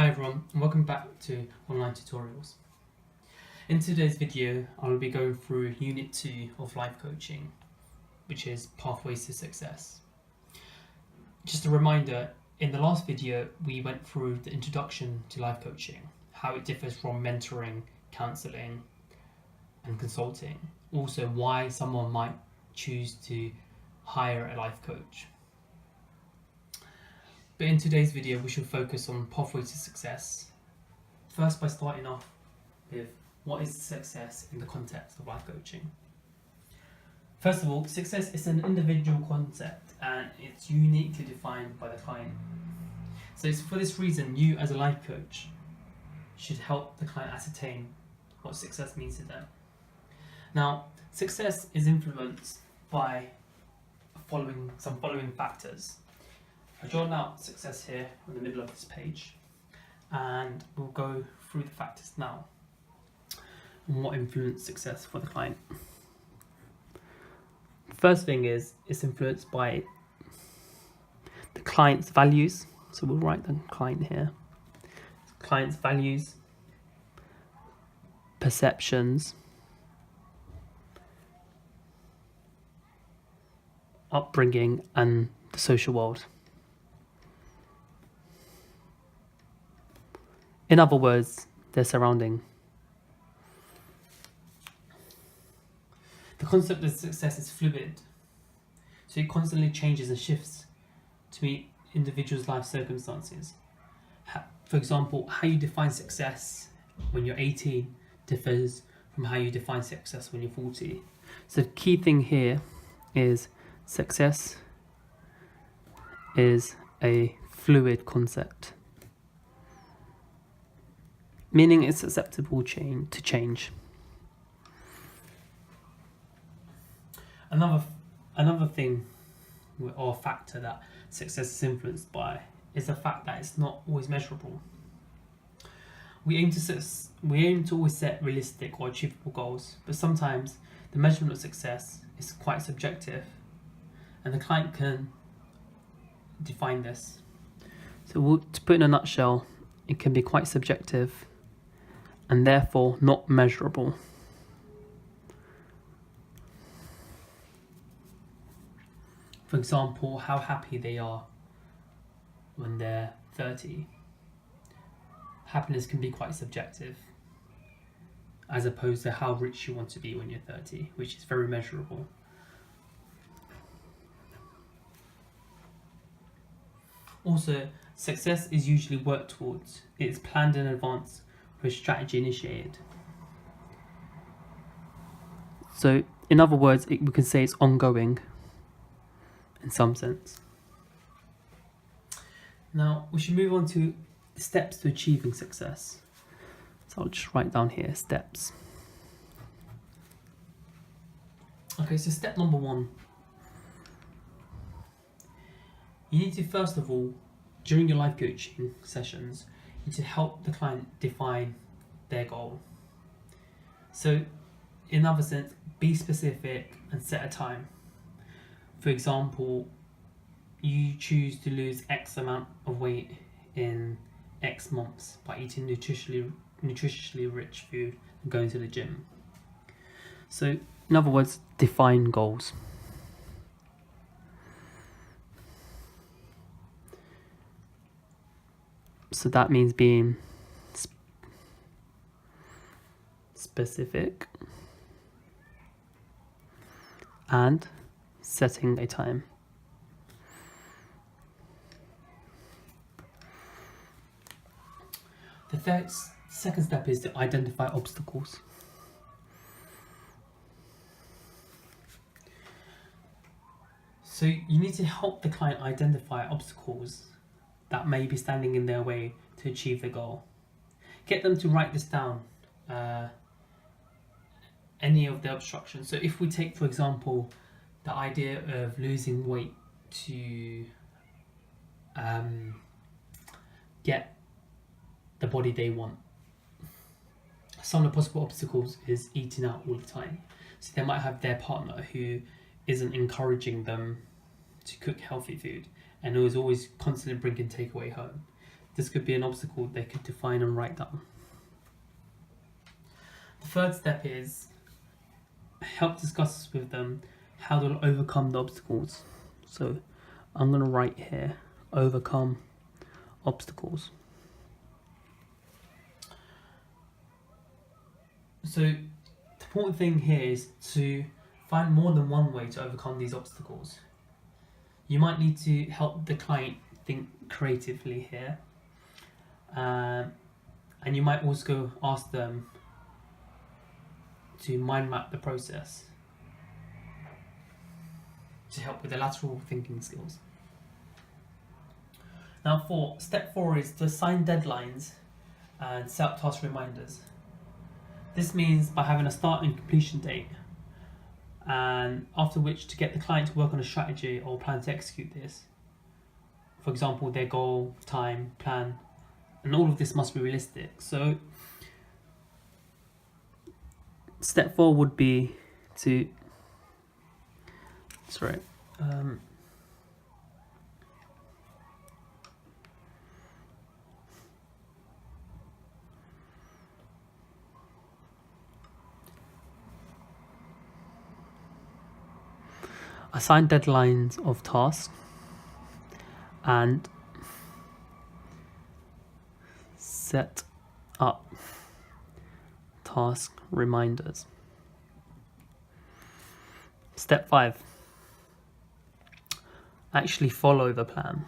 Hi everyone, and welcome back to online tutorials. In today's video, I'll be going through Unit 2 of life coaching, which is Pathways to Success. Just a reminder, in the last video, we went through the introduction to life coaching, how it differs from mentoring, counselling, and consulting. Also, why someone might choose to hire a life coach. But in today's video, we shall focus on pathways to success. First, by starting off with what is success in the context of life coaching. First of all, success is an individual concept and it's uniquely defined by the client. So it's for this reason, you as a life coach should help the client ascertain what success means to them. Now, success is influenced by some following factors. I've drawn out success here in the middle of this page, and we'll go through the factors now and what influence success for the client. First thing is it's influenced by the client's values. So we'll write the client here. Client's values, perceptions, upbringing, and the social world. In other words, their surrounding. The concept of success is fluid, so it constantly changes and shifts to meet individuals' life circumstances. For example, how you define success when you're 18 differs from how you define success when you're 40. So the key thing here is success is a fluid concept, meaning it's susceptible to change. Another thing or factor that success is influenced by is the fact that it's not always measurable. We aim to always set realistic or achievable goals, but sometimes the measurement of success is quite subjective, and the client can define this. So to put in a nutshell, it can be quite subjective and therefore not measurable. For example, how happy they are when they're 30. Happiness can be quite subjective, as opposed to how rich you want to be when you're 30, which is very measurable. Also, success is usually worked towards. It's planned in advance with strategy initiated. So, in other words, we can say it's ongoing in some sense. Now, we should move on to steps to achieving success. So I'll just write down here steps. Okay, so step number 1. You need to, first of all, during your life coaching sessions, you need to help the client define their goal. So, in other sense, be specific and set a time. For example, you choose to lose X amount of weight in X months by eating nutritionally rich food and going to the gym. So, in other words, define goals. So that means being specific and setting a time. The second step is to identify obstacles. So you need to help the client identify obstacles that may be standing in their way to achieve the goal. Get them to write this down, any of the obstructions. So if we take, for example, the idea of losing weight to get the body they want, some of the possible obstacles is eating out all the time. So they might have their partner who isn't encouraging them to cook healthy food and who is always constantly bringing takeaway home. this could be an obstacle they could define and write down. The third step is help discuss with them how they'll overcome the obstacles. So I'm going to write here, overcome obstacles. So the important thing here is to find more than one way to overcome these obstacles. You might need to help the client think creatively here, and you might also ask them to mind map the process to help with the lateral thinking skills. Now for step 4 is to assign deadlines and set up task reminders. This means by having a start and completion date, and after which to get the client to work on a strategy or plan to execute this. For example, their goal, time, plan, and all of this must be realistic. So step 4 would be to assign deadlines of tasks and set up task reminders. Step 5, actually follow the plan.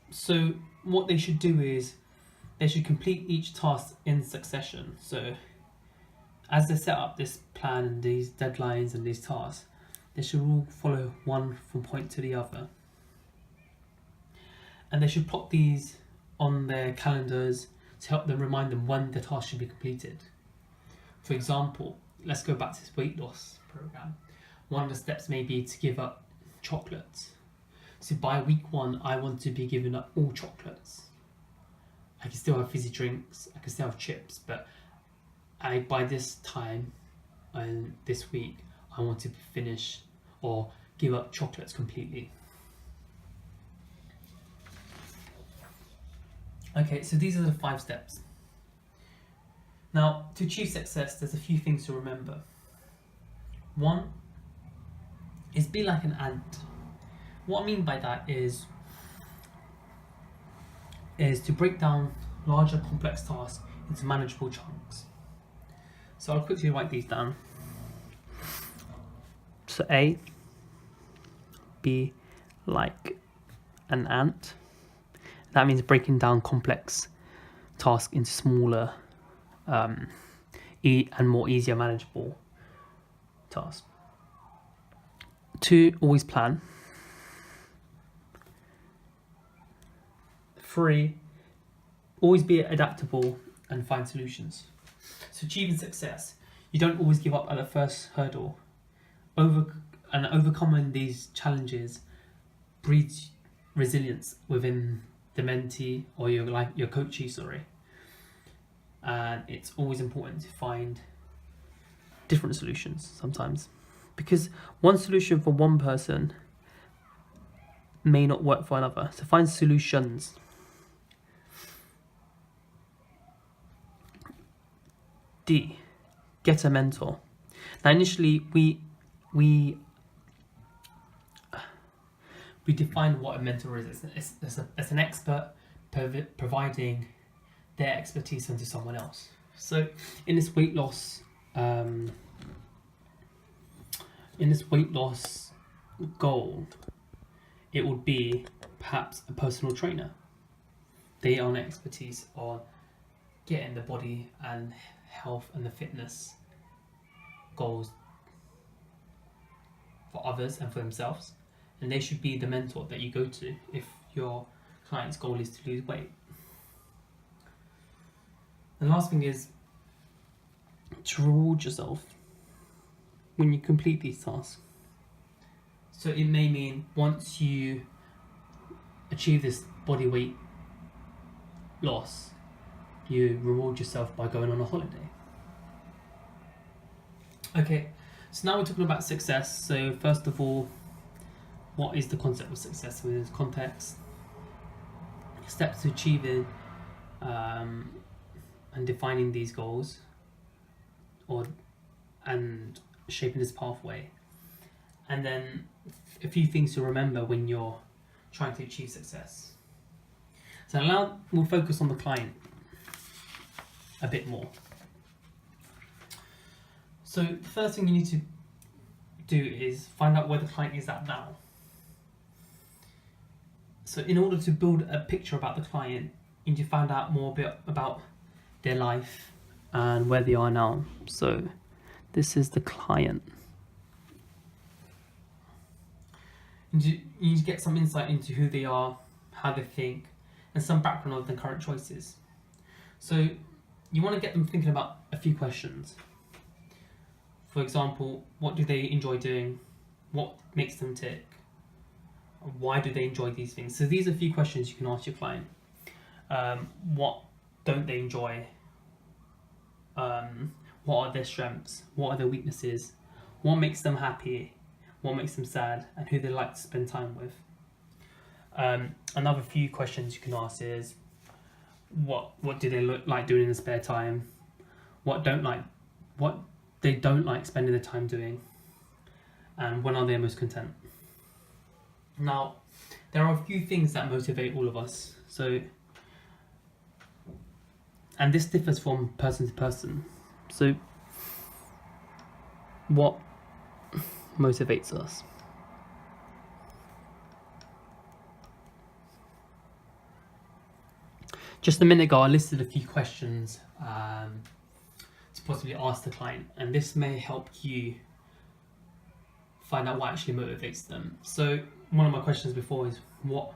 So what they should do is they should complete each task in succession. So as they set up this plan and these deadlines and these tasks, they should all follow one from point to the other. And they should plot these on their calendars to help them remind them when the task should be completed. For example, let's go back to this weight loss program. One of the steps may be to give up chocolates. So by week 1, I want to be giving up all chocolates. I can still have fizzy drinks, I can still have chips, but by this time and this week, I want to finish or give up chocolates completely. Okay, so these are the 5 steps. Now, to achieve success, there's a few things to remember. 1 is be like an ant. What I mean by that is to break down larger complex tasks into manageable chunks. So I'll quickly write these down. So A, be like an ant. That means breaking down complex tasks into smaller and more easier manageable tasks. 2, always plan. 3, always be adaptable and find solutions. So achieving success, you don't always give up at the first hurdle. Overcoming these challenges breeds resilience within the mentee or your coachee, and it's always important to find different solutions sometimes, because one solution for one person may not work for another. So find solutions. D, get a mentor. Now initially we define what a mentor is. It's an expert providing their expertise onto someone else. So in this weight loss goal, it would be perhaps a personal trainer. They own expertise on getting the body and health and the fitness goals for others and for themselves, and they should be the mentor that you go to if your client's goal is to lose weight. And the last thing is to reward yourself when you complete these tasks. So it may mean once you achieve this body weight loss, you reward yourself by going on a holiday. Okay, So now we're talking about success. So first of all, what is the concept of success within this context? Steps to achieving and defining these goals, and shaping this pathway, and then a few things to remember when you're trying to achieve success. So now we'll focus on the client a bit more. So the first thing you need to do is find out where the client is at now. So in order to build a picture about the client, you need to find out more about their life and where they are now. So this is the client. You need to get some insight into who they are, how they think, and some background of their current choices. So you want to get them thinking about a few questions. For example, what do they enjoy doing? What makes them tick? Why do they enjoy these things? So these are a few questions you can ask your client. What don't they enjoy? What are their strengths? What are their weaknesses? What makes them happy? What makes them sad? And who they like to spend time with. Another few questions you can ask is, what do they like doing in their spare time? What they don't like spending their time doing, and when are they most content? Now, there are a few things that motivate all of us. So, and this differs from person to person. So, what motivates us? Just a minute ago, I listed a few questions to possibly ask the client, and this may help you find out what actually motivates them. So one of my questions before is, what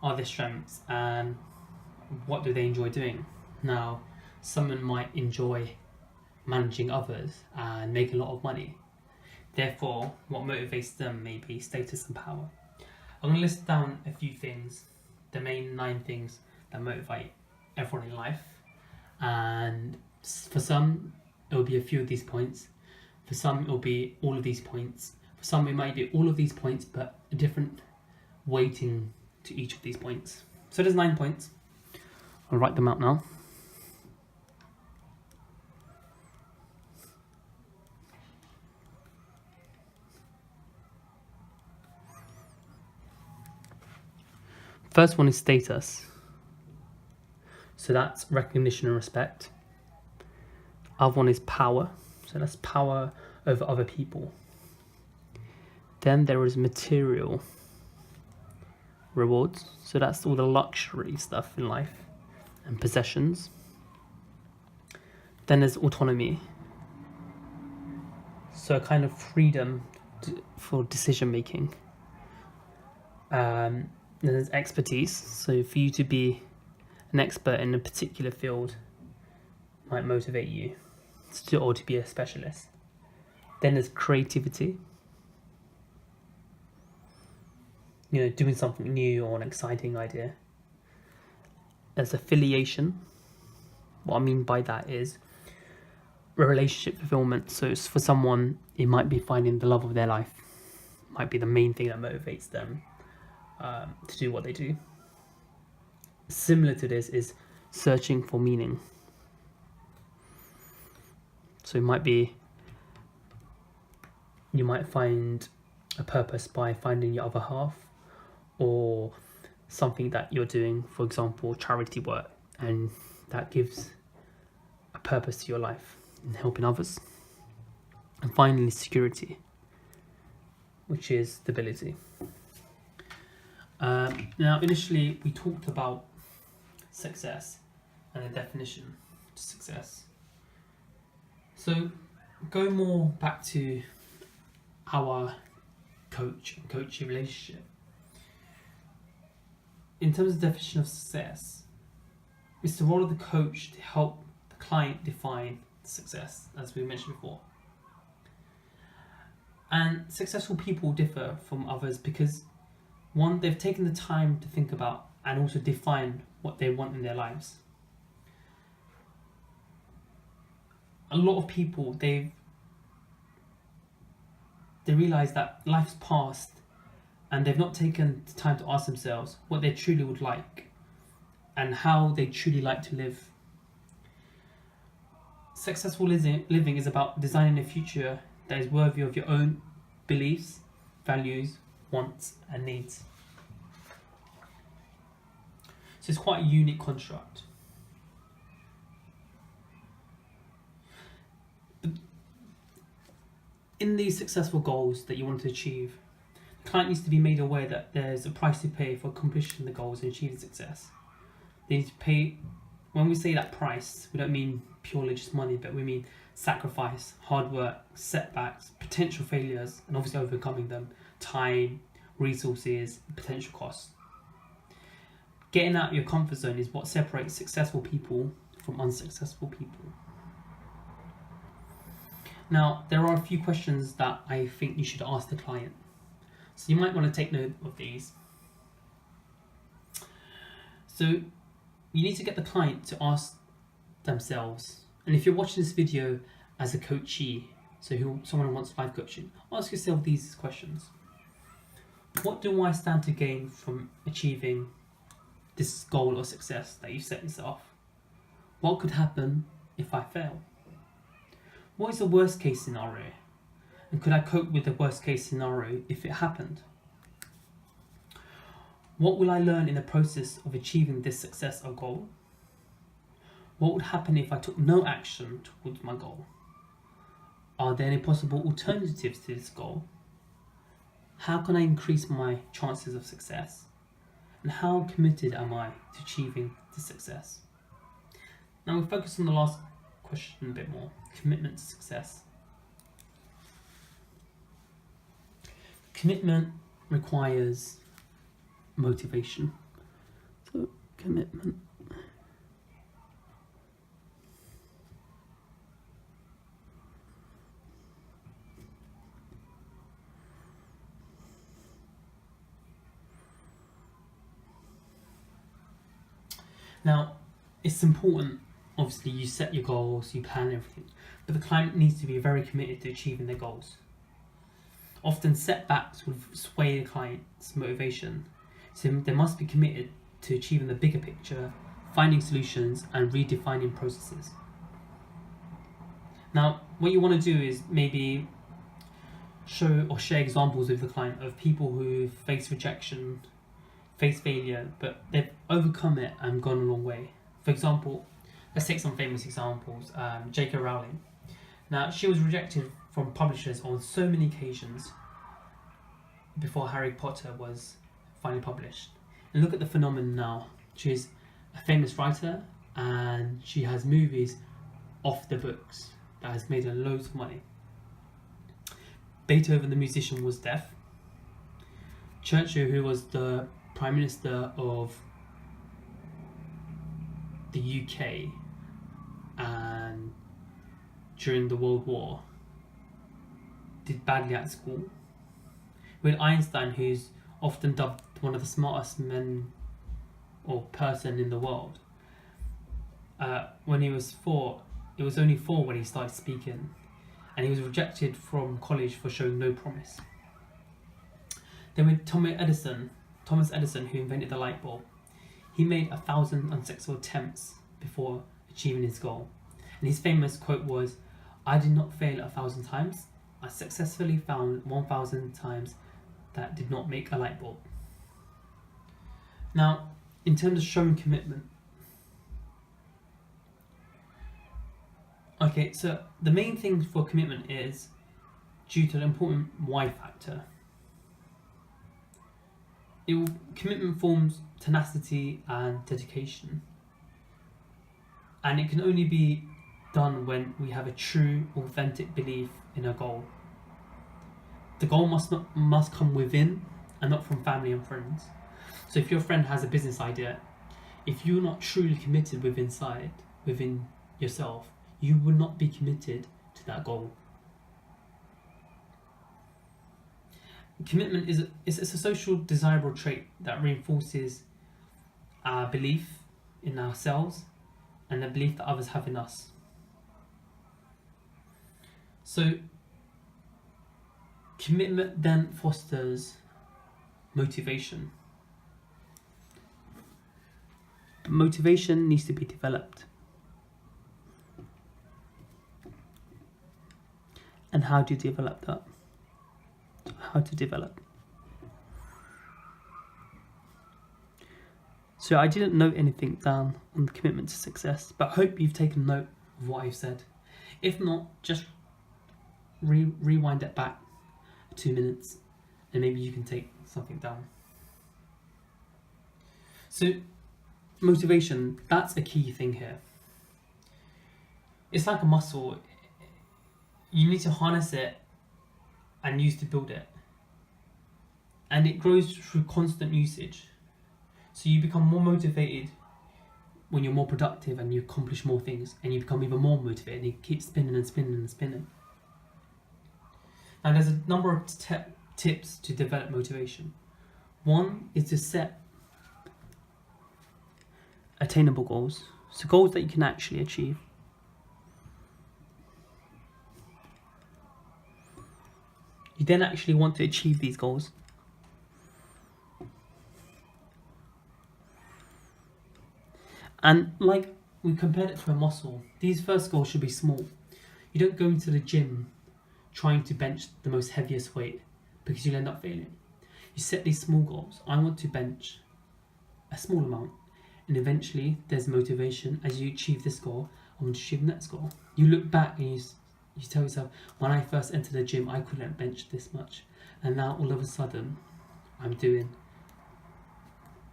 are their strengths and what do they enjoy doing? Now, someone might enjoy managing others and making a lot of money. Therefore, what motivates them may be status and power. I'm going to list down a few things, the main 9 things that motivate everyone in life. And for some, it will be a few of these points. For some, it will be all of these points. For some, it might be all of these points, but a different weighting to each of these points. So there's 9 points. I'll write them out now. First one is status. So that's recognition and respect. Other one is power. So that's power over other people. Then there is material rewards. So that's all the luxury stuff in life and possessions. Then there's autonomy. So a kind of freedom for decision making. Then there's expertise. So for you to be an expert in a particular field might motivate you, or to be a specialist. Then there's creativity. Doing something new or an exciting idea. There's affiliation. What I mean by that is a relationship fulfillment. So it's for someone, it might be finding the love of their life. Might be the main thing that motivates them to do what they do. Similar to this is searching for meaning. So it might be, you might find a purpose by finding your other half, or something that you're doing, for example, charity work, and that gives a purpose to your life in helping others. And finally, security, which is stability. Now, initially, we talked about success and the definition to success. So, go more back to our coach-coachee relationship. In terms of definition of success, it's the role of the coach to help the client define success, as we mentioned before. And successful people differ from others because, one, they've taken the time to think about and also define what they want in their lives. A lot of people, they've they realise that life's passed and they've not taken the time to ask themselves what they truly would like and how they truly like to live. Successful living is about designing a future that is worthy of your own beliefs, values, wants and needs. So it's quite a unique construct. In these successful goals that you want to achieve, the client needs to be made aware that there's a price to pay for accomplishing the goals and achieving success. They need to pay, when we say that price, we don't mean purely just money, but we mean sacrifice, hard work, setbacks, potential failures, and obviously overcoming them, time, resources, potential costs. Getting out of your comfort zone is what separates successful people from unsuccessful people. Now, there are a few questions that I think you should ask the client. So you might want to take note of these. So you need to get the client to ask themselves, and if you're watching this video as a coachee, so someone who wants life coaching, ask yourself these questions. What do I stand to gain from achieving this goal or success that you set yourself? What could happen if I fail? What is the worst case scenario? And could I cope with the worst case scenario if it happened? What will I learn in the process of achieving this success or goal? What would happen if I took no action towards my goal? Are there any possible alternatives to this goal? How can I increase my chances of success? And how committed am I to achieving the success? Now we'll focus on the last question a bit more. Commitment to success. Commitment requires motivation. So, commitment. Now, it's important, obviously, you set your goals, you plan everything, but the client needs to be very committed to achieving their goals. Often setbacks will sway the client's motivation, so they must be committed to achieving the bigger picture, finding solutions and redefining processes. Now, what you want to do is maybe show or share examples with the client of people who face rejection, face failure, but they've overcome it and gone a long way. For example, let's take some famous examples. J.K. Rowling. Now, she was rejected from publishers on so many occasions before Harry Potter was finally published. And look at the phenomenon now. She's a famous writer and she has movies off the books that has made her loads of money. Beethoven, the musician, was deaf. Churchill, who was the Prime Minister of the UK and during the World War, did badly at school. With Einstein, who's often dubbed one of the smartest men or person in the world, when he was 4, it was only 4 when he started speaking, and he was rejected from college for showing no promise. Then with Thomas Edison, who invented the light bulb, he made 1,000 unsuccessful attempts before achieving his goal. And his famous quote was, "I did not fail 1,000 times, I successfully found 1,000 times that did not make a light bulb." Now, in terms of showing commitment, okay, so the main thing for commitment is due to the important why factor. Commitment forms tenacity and dedication, and it can only be done when we have a true, authentic belief in a goal. The goal must come within and not from family and friends. So if your friend has a business idea, if you're not truly committed within yourself, you will not be committed to that goal. Commitment is a social desirable trait that reinforces our belief in ourselves and the belief that others have in us. So Commitment then fosters motivation. But motivation needs to be developed. And how do you develop that? How to develop. So I didn't note anything down on the commitment to success, but I hope you've taken note of what I've said. If not, just rewind it back 2 minutes and maybe you can take something down. So motivation, that's a key thing here. It's like a muscle. You need to harness it and use to build it. And it grows through constant usage. So you become more motivated when you're more productive and you accomplish more things, and you become even more motivated and you keep spinning and spinning and spinning. And there's a number of tips to develop motivation. One is to set attainable goals, so goals that you can actually achieve. You then actually want to achieve these goals. And like we compared it to a muscle, these first goals should be small. You don't go into the gym trying to bench the most heaviest weight because you'll end up failing. You set these small goals. I want to bench a small amount, and eventually there's motivation. As you achieve this goal, I want to achieve the next goal. You look back and you tell yourself, when I first entered the gym, I couldn't bench this much, and now all of a sudden I'm doing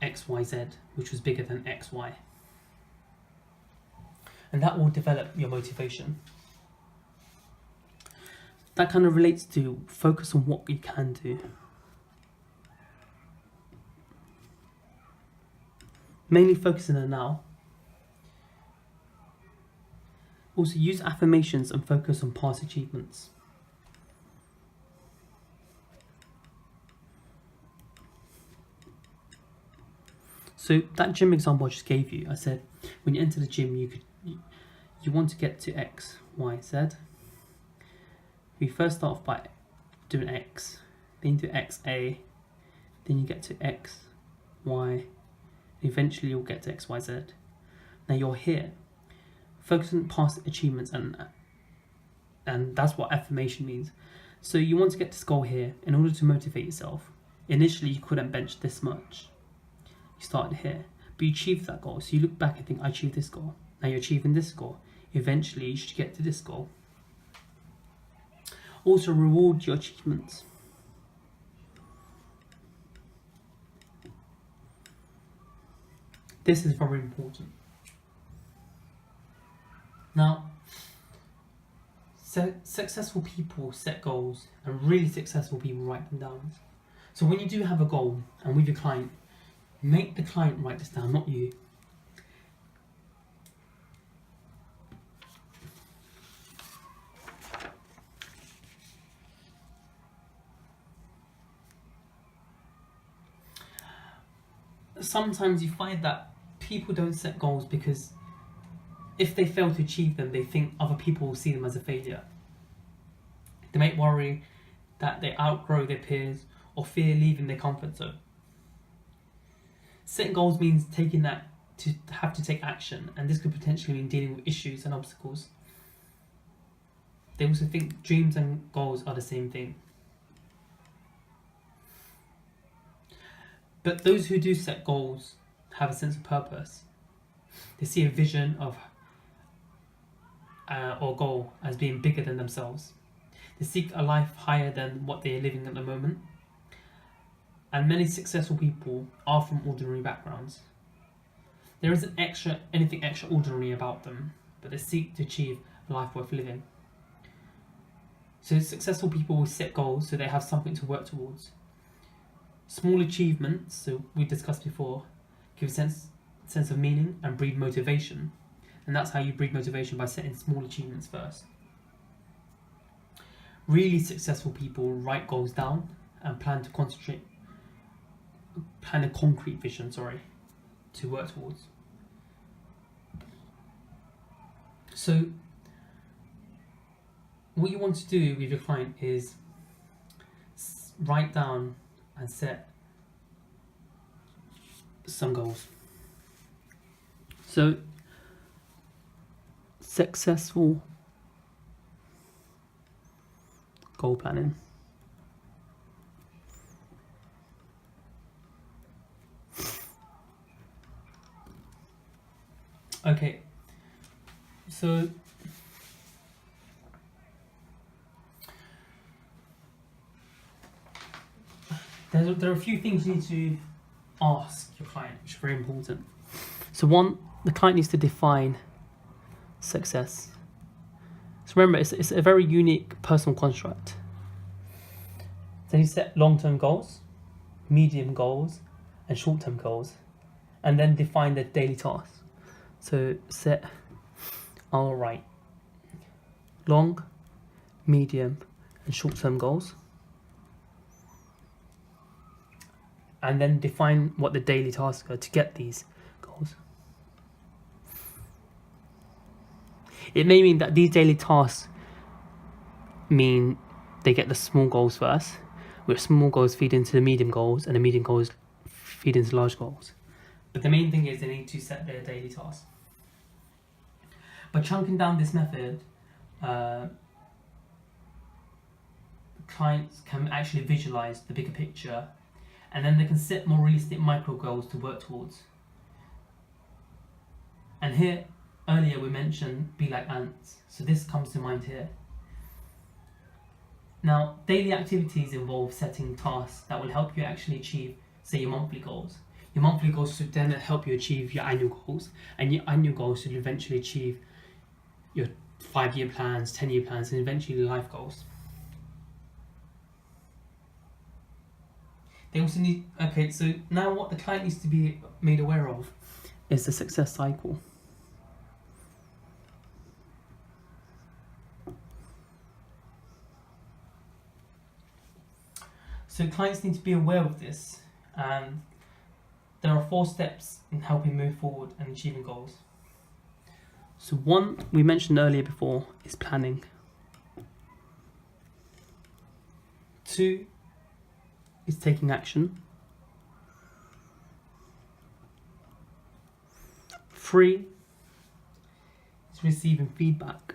XYZ, which was bigger than XY. And that will develop your motivation. That kind of relates to focus on what you can do. Mainly focus on the now. Also use affirmations and focus on past achievements. So that gym example I just gave you, I said when you enter the gym you want to get to X, Y, Z. We first start off by doing X, then you do XA, then you get to X, Y, and eventually you'll get to X, Y, Z. Now you're here. Focus on past achievements, and that's what affirmation means. So you want to get this goal here in order to motivate yourself. Initially you couldn't bench this much. You started here, but you achieved that goal. So you look back and think, I achieved this goal. Now you're achieving this goal. Eventually you should get to this goal. Also reward your achievements. This is very important. Now, successful people set goals, and really successful people write them down. So when you do have a goal and with your client, make the client write this down, not you. Sometimes you find that people don't set goals because if they fail to achieve them, they think other people will see them as a failure. They may worry that they outgrow their peers or fear leaving their comfort zone. Setting goals means taking that to have to take action, and this could potentially mean dealing with issues and obstacles. They also think dreams and goals are the same thing. But those who do set goals have a sense of purpose. They see a vision of or goal as being bigger than themselves. They seek a life higher than what they are living at the moment. And many successful people are from ordinary backgrounds. There isn't anything extraordinary about them, but they seek to achieve a life worth living. So successful people will set goals so they have something to work towards. Small achievements, so we discussed before, give a sense of meaning and breed motivation. And that's how you breed motivation, by setting small achievements first. Really successful people write goals down and plan a concrete vision, to work towards. So what you want to do with your client is write down and set some goals. So, successful goal planning. Okay, so there are a few things you need to ask your client, which are very important. So one, the client needs to define success. So remember, it's a very unique personal construct. So you set long-term goals, medium goals, and short-term goals, and then define the daily tasks. So set, I'll write long, medium, and short-term goals, and then define what the daily tasks are to get these goals. It may mean that these daily tasks mean they get the small goals first, which small goals feed into the medium goals, and the medium goals feed into large goals. But the main thing is they need to set their daily tasks. By chunking down this method, clients can actually visualize the bigger picture, and then they can set more realistic micro goals to work towards. And here, earlier we mentioned be like ants, so this comes to mind here. Now, daily activities involve setting tasks that will help you actually achieve, say, your monthly goals. Your monthly goals should then help you achieve your annual goals, and your annual goals should eventually achieve your 5-year plans, 10-year plans, and eventually life goals. They also need, okay, so now what the client needs to be made aware of is the success cycle. So clients need to be aware of this, and there are 4 steps in helping move forward and achieving goals. So one, we mentioned earlier before, is planning. 2 is taking action. 3 is receiving feedback.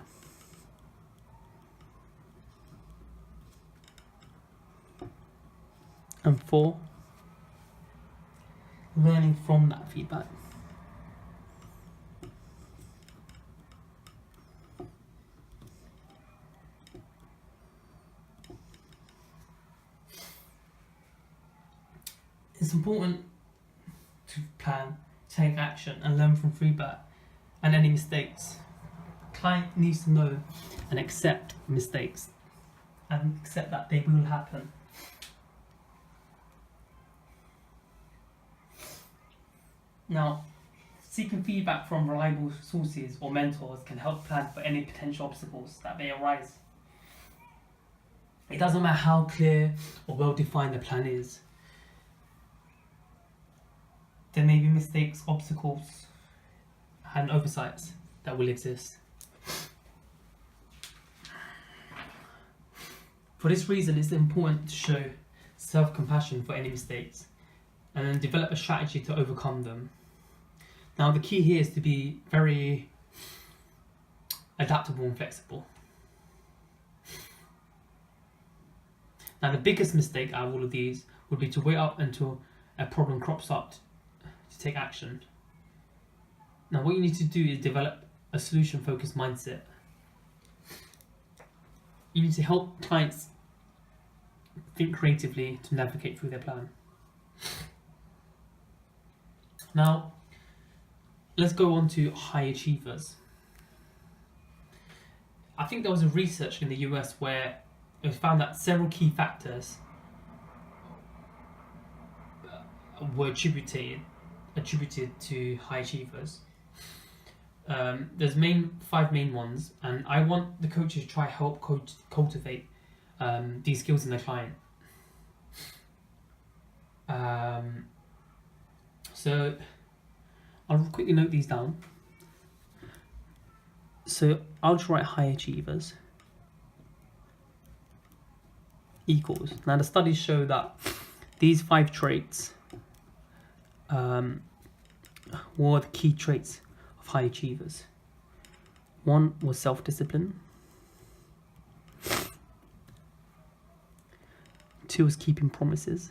4, learning from that feedback. It's important to plan, take action, and learn from feedback and any mistakes. Client needs to know and accept mistakes and accept that they will happen. Now, seeking feedback from reliable sources or mentors can help plan for any potential obstacles that may arise. It doesn't matter how clear or well defined the plan is. There may be mistakes, obstacles, and oversights that will exist. For this reason, it's important to show self-compassion for any mistakes and then develop a strategy to overcome them. Now, the key here is to be very adaptable and flexible. Now, the biggest mistake out of all of these would be to wait up until a problem crops up to take action. Now, what you need to do is develop a solution-focused mindset. You need to help clients think creatively to navigate through their plan. Now, let's go on to high achievers. I think there was a research in the US where it found that several key factors were attributed to high achievers. There's 5 main ones, and I want the coaches to try help cultivate these skills in their client. So I'll quickly note these down. So I'll just write high achievers. equals. Now the studies show that these 5 traits were the key traits of high achievers. 1 was self-discipline. 2 was keeping promises.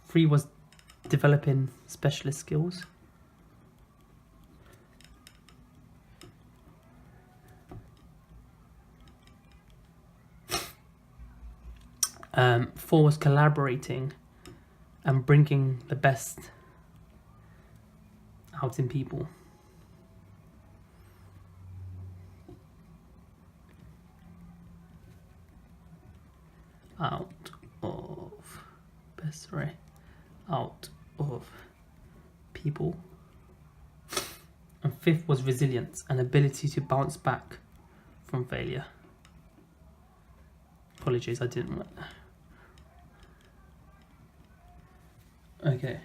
3 was developing specialist skills. 4 was collaborating and bringing the best out in people. Out of people. And 5th was resilience and ability to bounce back from failure. Apologies, I didn't want that. Okay.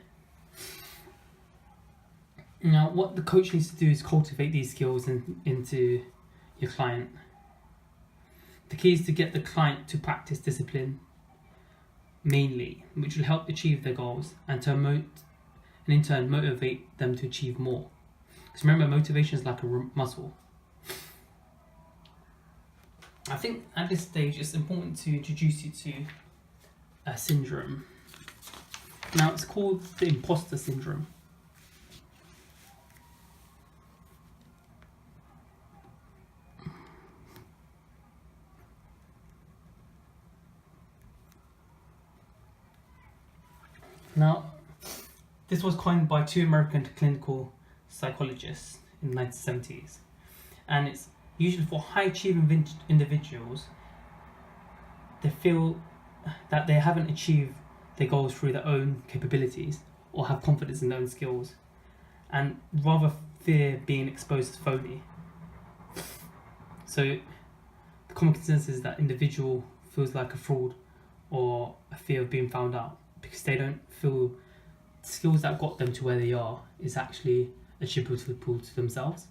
Now, what the coach needs to do is cultivate these skills into your client. The key is to get the client to practice discipline mainly, which will help achieve their goals and in turn motivate them to achieve more. Because remember, motivation is like a muscle. I think at this stage it's important to introduce you to a syndrome. Now it's called the imposter syndrome. Now, this was coined by 2 American clinical psychologists in the 1970s, and it's usually for high achieving individuals. They feel that they haven't achieved their goals through their own capabilities or have confidence in their own skills, and rather fear being exposed to phony. So the common consensus is that individual feels like a fraud or a fear of being found out because they don't feel the skills that got them to where they are is actually attributable to themselves.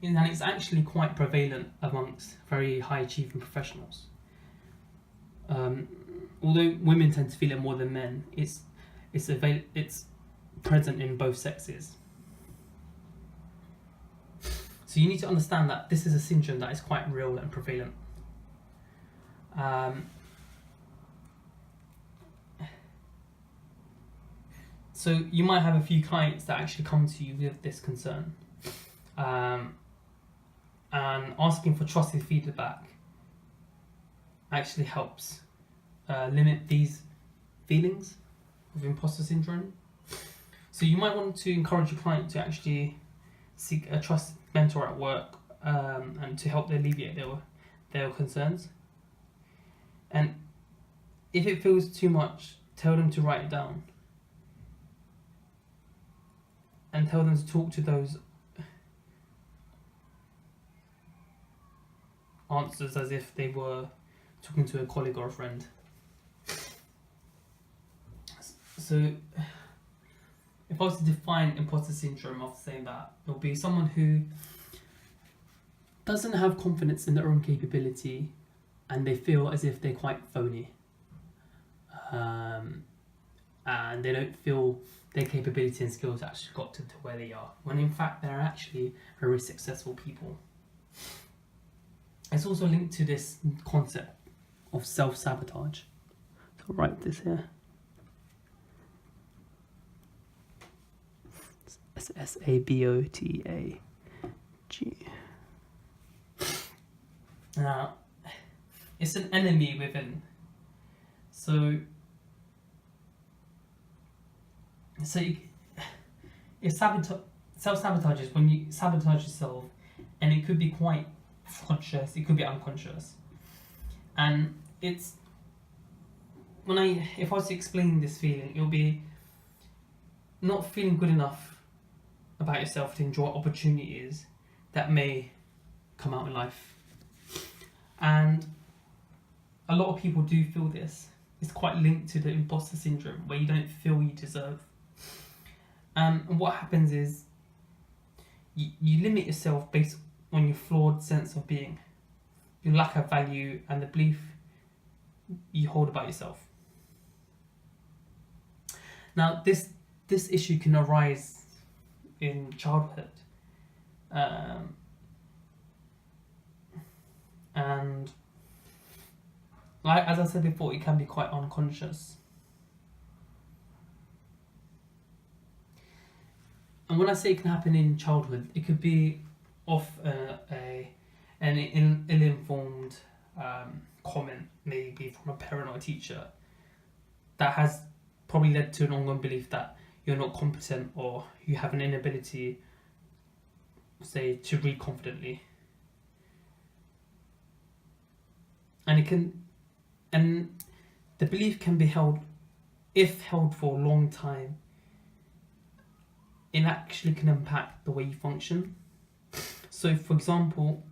And it's actually quite prevalent amongst very high achieving professionals. Although women tend to feel it more than men, it's present in both sexes. So you need to understand that this is a syndrome that is quite real and prevalent. So you might have a few clients that actually come to you with this concern. And asking for trusted feedback actually helps limit these feelings of imposter syndrome. So you might want to encourage your client to actually seek a trusted mentor at work and to help alleviate their concerns. And if it feels too much, tell them to write it down. And tell them to talk to those answers as if they were talking to a colleague or a friend. So, if I was to define imposter syndrome after saying that, it would be someone who doesn't have confidence in their own capability and they feel as if they're quite phony. And they don't feel their capability and skills actually got to where they are, when in fact they're actually very successful people. It's also linked to this concept of self-sabotage. So I'll write this here. S-A-B-O-T-A-G. Now, it's an enemy within. So self-sabotage is when you sabotage yourself, and it could be quite conscious, it could be unconscious. And it's if I was to explain this feeling, it'll be not feeling good enough about yourself to enjoy opportunities that may come out in life. And a lot of people do feel this. It's quite linked to the imposter syndrome, where you don't feel you deserve. And what happens is you limit yourself based on your flawed sense of being, your lack of value, and the belief you hold about yourself. Now, this issue can arise in childhood, and like as I said before, it can be quite unconscious. And when I say it can happen in childhood, it could be off an ill-informed comment, maybe from a parent or a teacher, that has probably led to an ongoing belief that you're not competent or you have an inability, say, to read confidently. And the belief can be held, if held for a long time, it actually can impact the way you function. So, for example,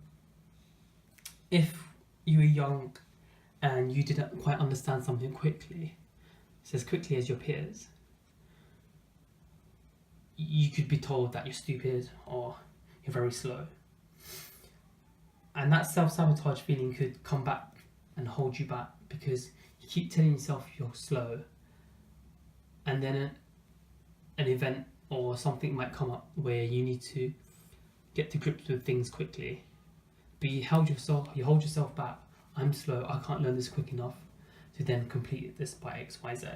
if you were young and you didn't quite understand something quickly, so as quickly as your peers, you could be told that you're stupid or you're very slow. And that self-sabotage feeling could come back and hold you back because you keep telling yourself you're slow, and then an event or something might come up where you need to get to grips with things quickly, but you hold yourself back. I'm slow, I can't learn this quick enough to then complete this by X, Y, Z.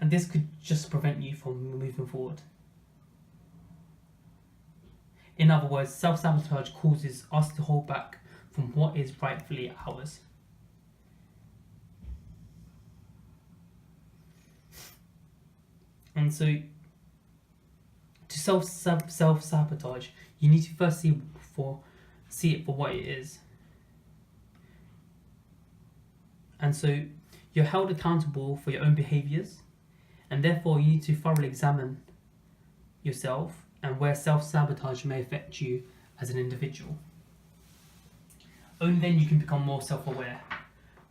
And this could just prevent you from moving forward. In other words, self-sabotage causes us to hold back from what is rightfully ours. And so, to self-sabotage, you need to first see it for what it is. And so, you're held accountable for your own behaviours, and therefore you need to thoroughly examine yourself and where self-sabotage may affect you as an individual. Only then you can become more self-aware,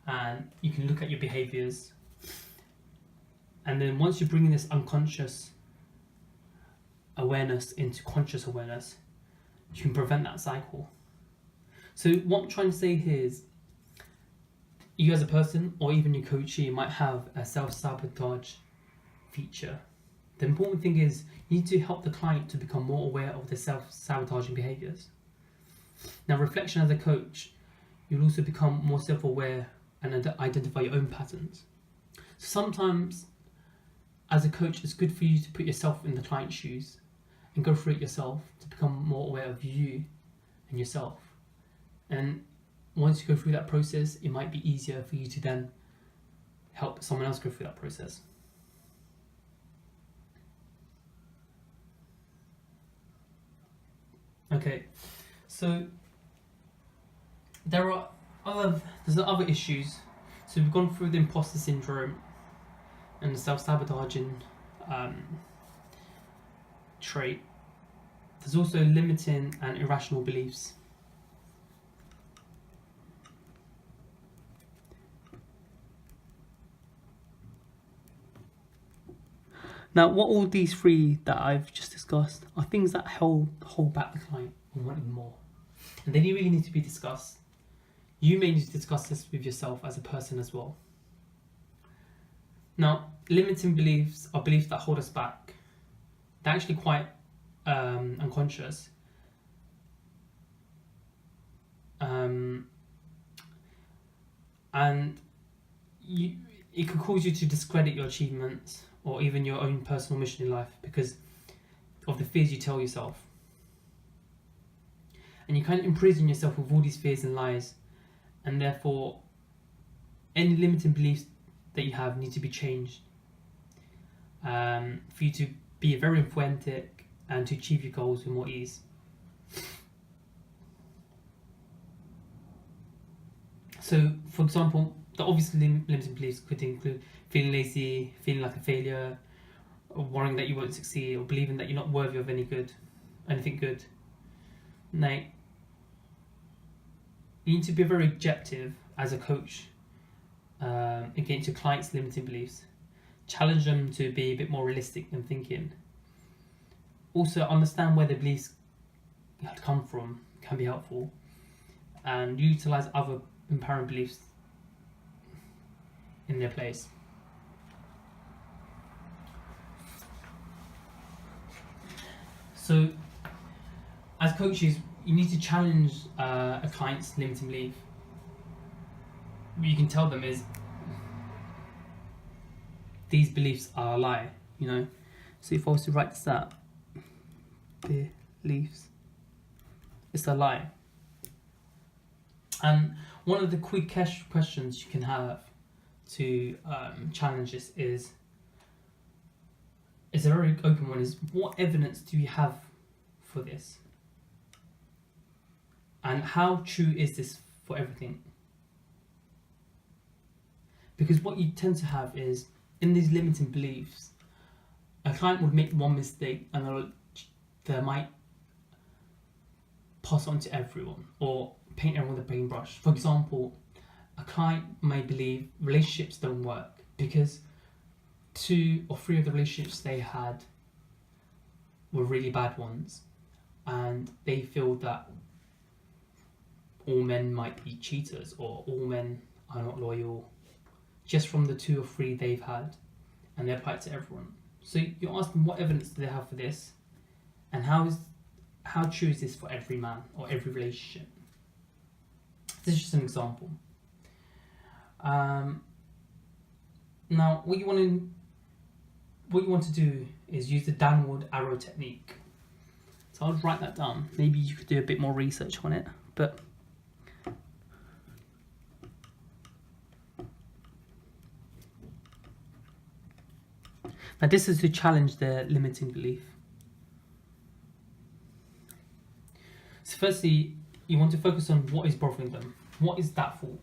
and you can look at your behaviours. And then once you're bringing this unconscious awareness into conscious awareness, you can prevent that cycle. So what I'm trying to say here is, you as a person, or even your coachee, might have a self-sabotage feature. The important thing is, you need to help the client to become more aware of their self-sabotaging behaviours. Now, reflection as a coach, you'll also become more self-aware and identify your own patterns. So sometimes, as a coach, it's good for you to put yourself in the client's shoes and go through it yourself to become more aware of you and yourself. And once you go through that process, it might be easier for you to then help someone else go through that process. Okay, so there's other issues. So we've gone through the imposter syndrome and the self-sabotaging trait. There's also limiting and irrational beliefs. Now, what all these three that I've just discussed are things that hold back the client from wanting more. And they really need to be discussed. You may need to discuss this with yourself as a person as well. Now, limiting beliefs are beliefs that hold us back. They're actually quite unconscious. And it could cause you to discredit your achievements or even your own personal mission in life because of the fears you tell yourself. And you kind of imprison yourself with all these fears and lies, and therefore any limiting beliefs that you have need to be changed for you to be very authentic and to achieve your goals with more ease. So, for example, the obvious limiting beliefs could include feeling lazy, feeling like a failure, or worrying that you won't succeed, or believing that you're not worthy of anything good. Now, you need to be very objective as a coach against your clients' limiting beliefs. Challenge them to be a bit more realistic in thinking. Also, understand where the beliefs you have to come from can be helpful, and utilize other empowering beliefs in their place. So, as coaches, you need to challenge a client's limiting belief. What you can tell them is these beliefs are a lie, you know. So if I was to write this out, beliefs, it's a lie. And one of the quick questions you can have to challenge this is a very open one, is what evidence do you have for this? And how true is this for everything? Because what you tend to have is, in these limiting beliefs, a client would make one mistake and they might pass on to everyone or paint everyone with a paintbrush. For example, a client may believe relationships don't work because 2 or 3 of the relationships they had were really bad ones, and they feel that all men might be cheaters or all men are not loyal just from the 2 or 3 they've had, and they apply it to everyone. So you ask them, what evidence do they have for this, and how true is this for every man or every relationship? This is just an example. Now, what you want to do is use the downward arrow technique. So I'll write that down. Maybe you could do a bit more research on it, but now this is to challenge their limiting belief. So firstly, you want to focus on what is bothering them. What is that fault?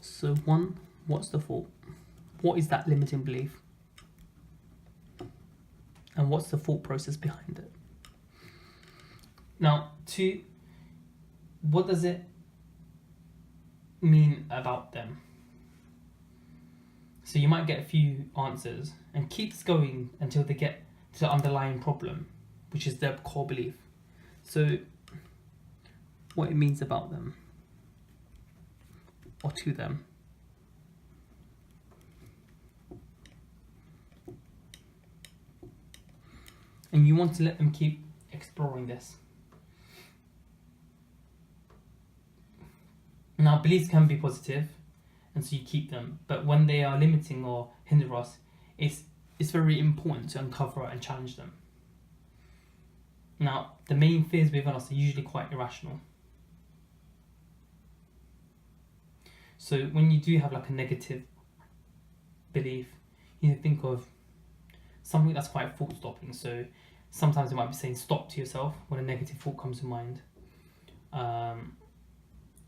So 1, what's the fault? What is that limiting belief? And what's the thought process behind it? Now 2, what does it mean about them? So you might get a few answers and keep going until they get to the underlying problem, which is their core belief. So what it means about them or to them. And you want to let them keep exploring this. Now, beliefs can be positive, and so you keep them, but when they are limiting or hinder us, it's very important to uncover and challenge them. Now, the main fears within us are usually quite irrational. So when you do have like a negative belief, you need to think of something that's quite thought stopping. So sometimes it might be saying stop to yourself when a negative thought comes to mind.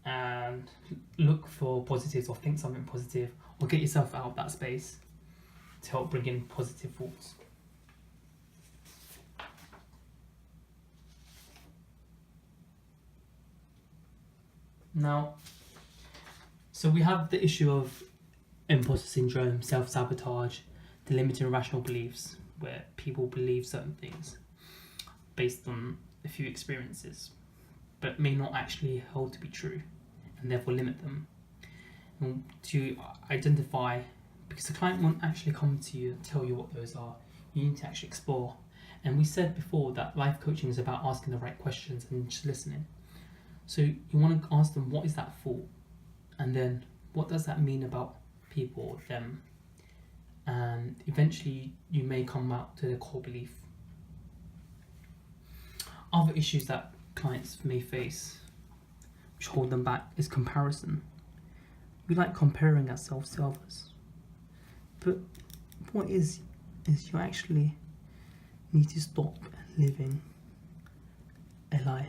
And look for positives, or think something positive, or get yourself out of that space to help bring in positive thoughts. Now, so we have the issue of imposter syndrome, self-sabotage, the limiting irrational beliefs, where people believe certain things based on a few experiences, but may not actually hold to be true, and therefore limit them. And to identify, because the client won't actually come to you and tell you what those are, you need to actually explore. And we said before that life coaching is about asking the right questions and just listening. So you want to ask them, what is that for? And then, what does that mean about people or them? And eventually you may come out to the core belief. Other issues that clients may face, which hold them back, is comparison. We like comparing ourselves to others. But what is you actually need to stop living a lie.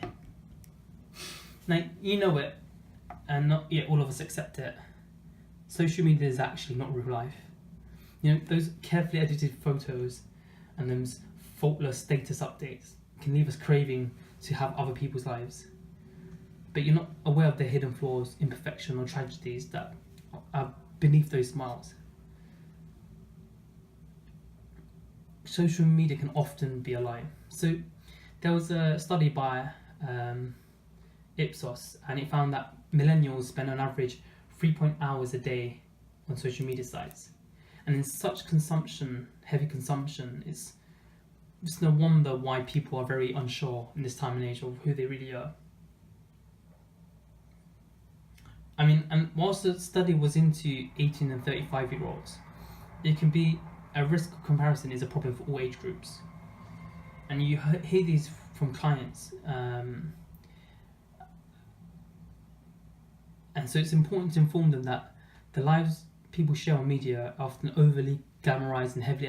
Now, you know it, and not yet all of us accept it. Social media is actually not real life. You know, those carefully edited photos and those faultless status updates can leave us craving to have other people's lives. But you're not aware of the hidden flaws, imperfection, or tragedies that are beneath those smiles. Social media can often be a lie. So there was a study by Ipsos, and it found that millennials spend on average 3 hours a day on social media sites. And in such heavy consumption, it's no wonder why people are very unsure in this time and age of who they really are. I mean, and whilst the study was into 18 and 35-year-olds, it can be a risk of comparison is a problem for all age groups. And you hear these from clients. And so it's important to inform them that the lives people share on media are often overly glamorized and heavily